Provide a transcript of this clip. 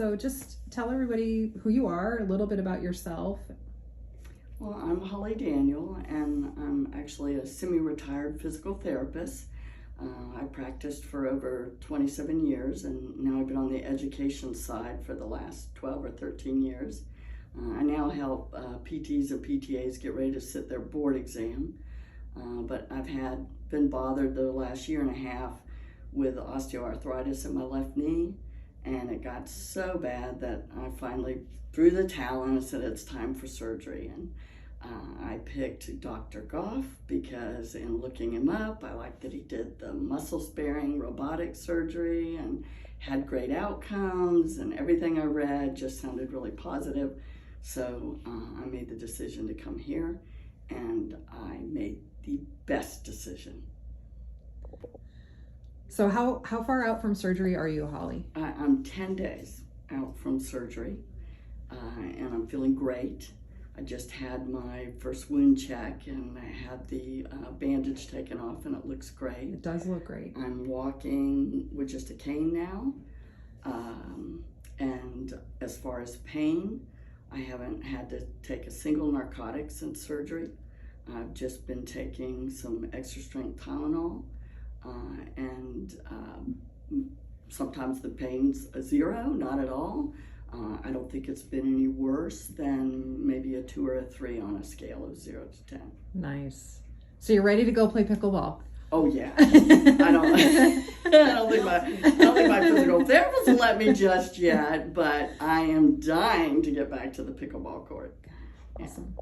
So just tell everybody who you are, a little bit about yourself. Well, I'm Holly Daniel, and I'm actually a semi-retired physical therapist. I practiced for over 27 years, and now I've been on the education side for the last 12 or 13 years. I now help PTs and PTAs get ready to sit their board exam, but I've been bothered the last year and a half with osteoarthritis in my left knee, and it got so bad that I finally threw the towel and said it's time for surgery. And I picked Dr. Gough because in looking him up, I liked that he did the muscle sparing robotic surgery and had great outcomes, and everything I read just sounded really positive. So I made the decision to come here, and I made the best decision. So how far out from surgery are you, Holly? I'm 10 days out from surgery, and I'm feeling great. I just had my first wound check, and I had the bandage taken off, and it looks great. It does look great. I'm walking with just a cane now, and as far as pain, I haven't had to take a single narcotic since surgery. I've just been taking some extra strength Tylenol, and sometimes the pain's a 0, not at all. I don't think it's been any worse than maybe a 2 or a 3 on a scale of 0 to 10. Nice. So you're ready to go play pickleball? Oh yeah. I don't think my physical therapist will let me just yet, but I am dying to get back to the pickleball court. Awesome.